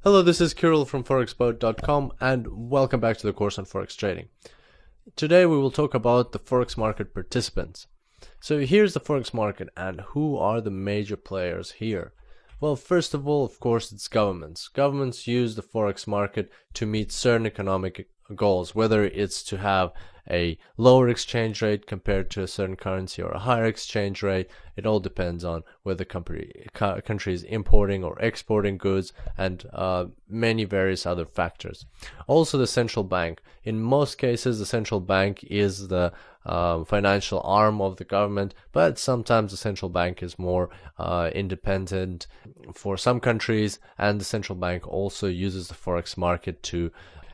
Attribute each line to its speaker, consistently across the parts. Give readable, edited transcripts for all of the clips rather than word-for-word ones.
Speaker 1: Hello, this is Kirill from forexboat.com and welcome back to the course on Forex trading. Today we will talk about the Forex market participants. So here's the Forex market and who are the major players here? Well, first of all, of course, it's governments. Governments use the Forex market to meet certain economic goals, whether it's to have a lower exchange rate compared to a certain currency or a higher exchange rate. It all depends on whether the country is importing or exporting goods and many various other factors. Also, the central bank. In most cases, the central bank is the financial arm of the government, but sometimes the central bank is more independent for some countries, and the central bank also uses the Forex market to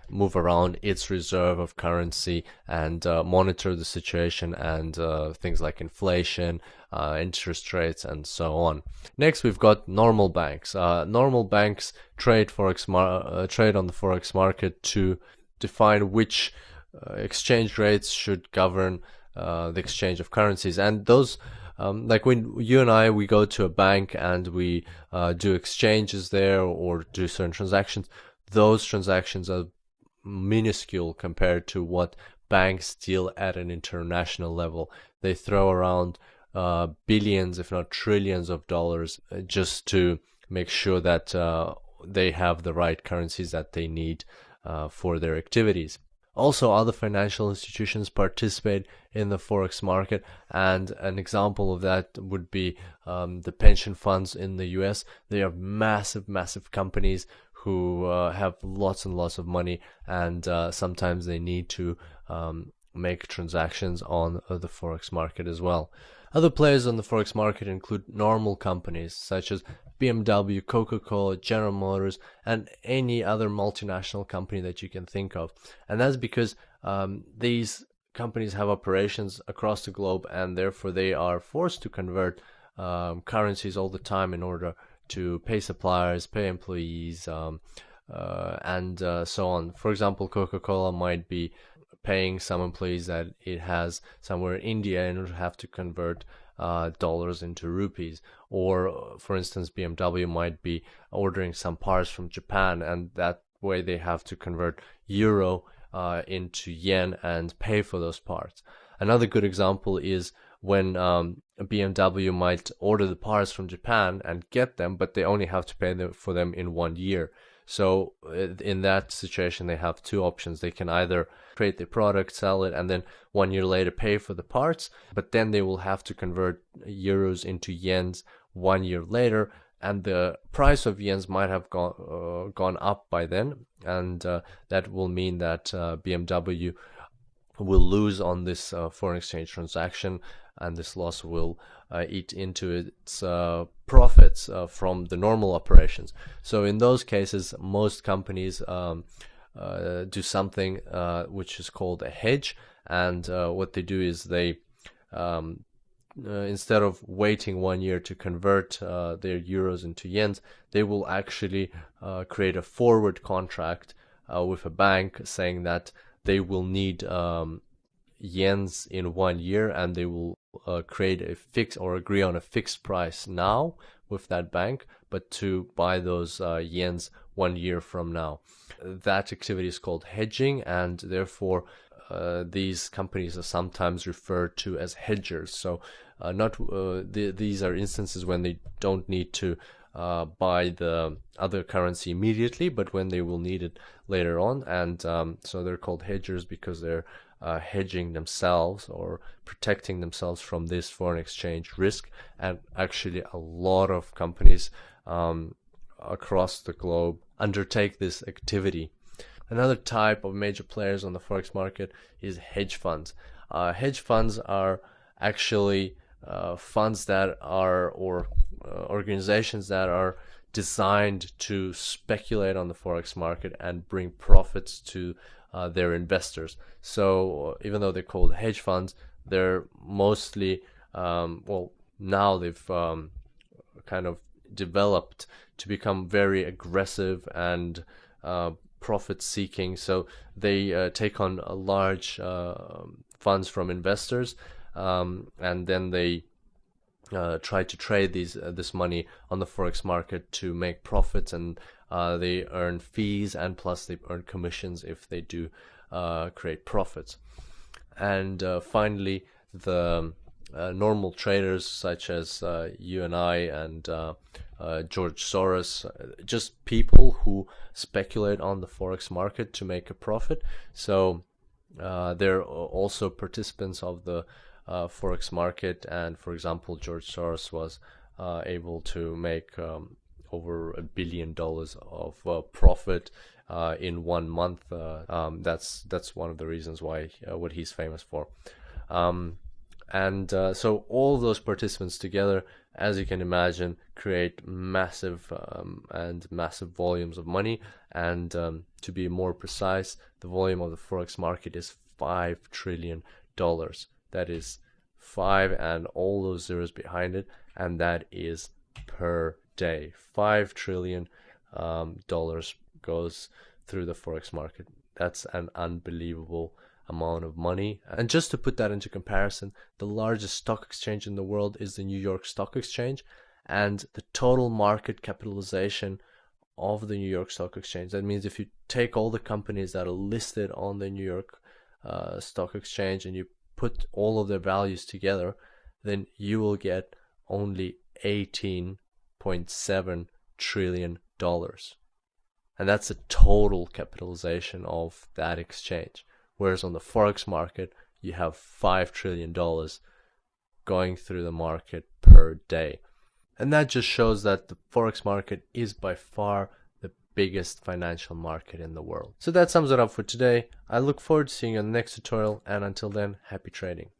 Speaker 1: move around its reserve of currency and monitor the situation and things like inflation, interest rates, and so on. Next, we've got normal banks. Normal banks trade on the Forex market to define which exchange rates should govern the exchange of currencies. And those, like when you and I, we go to a bank and we do exchanges there or do certain transactions, those transactions are minuscule compared to what banks deal at an international level. They throw around billions, if not trillions of dollars just to make sure that they have the right currencies that they need for their activities. Also, other financial institutions participate in the Forex market, and an example of that would be the pension funds in the US. They are massive companies who have lots and lots of money, and sometimes they need to make transactions on the Forex market as well. Other players on the Forex market include normal companies such as BMW, Coca-Cola, General Motors, and any other multinational company that you can think of. And that's because these companies have operations across the globe, and therefore they are forced to convert currencies all the time in order to pay suppliers, pay employees, and so on. For example, Coca-Cola might be paying some employees that it has somewhere in India and would have to convert dollars into rupees. Or, for instance, BMW might be ordering some parts from Japan, and that way they have to convert euro into yen and pay for those parts. Another good example is when BMW might order the parts from Japan and get them, but they only have to pay for them in 1 year. So in that situation, they have two options. They can either create the product, sell it, and then 1 year later pay for the parts, but then they will have to convert euros into yens 1 year later, and the price of yens might have gone up by then, and that will mean that BMW will lose on this foreign exchange transaction, and this loss will eat into its profits from the normal operations. So in those cases, most companies do something which is called a hedge, and what they do is they instead of waiting 1 year to convert their euros into yens, they will actually create a forward contract with a bank saying that they will need yens in 1 year, and they will create a fix or agree on a fixed price now with that bank, but to buy those yens 1 year from now. That activity is called hedging, and therefore these companies are sometimes referred to as hedgers. So these are instances when they don't need to buy the other currency immediately, but when they will need it later on, and so they're called hedgers because they're hedging themselves or protecting themselves from this foreign exchange risk. And actually a lot of companies across the globe undertake this activity. Another type of major players on the Forex market is hedge funds. Hedge funds are actually funds that are, or organizations that are designed to speculate on the Forex market and bring profits to their investors. So even though they're called hedge funds, they're mostly, now they've kind of developed to become very aggressive and profit seeking. So they take on large funds from investors, and then they try to trade this money on the Forex market to make profits and they earn fees, and plus they earn commissions if they do create profits. And finally, the normal traders such as you and I and George Soros, just people who speculate on the Forex market to make a profit. So they're also participants of the Forex market, and for example, George Soros was able to make over $1 billion of profit in 1 month. That's one of the reasons why what he's famous for. So all those participants together, as you can imagine, create massive volumes of money. And to be more precise, the volume of the Forex market is $5 trillion. That is 5 and all those zeros behind it, and that is per day. $5 trillion goes through the Forex market. That's an unbelievable amount of money. And just to put that into comparison, the largest stock exchange in the world is the New York Stock Exchange, and the total market capitalization of the New York Stock Exchange, that means if you take all the companies that are listed on the New York Stock Exchange and you put all of their values together, then you will get only $18.7 trillion. And that's the total capitalization of that exchange. Whereas on the Forex market, you have $5 trillion going through the market per day. And that just shows that the Forex market is by far the biggest financial market in the world. So that sums it up for today. I look forward to seeing you in the next tutorial, and until then, happy trading.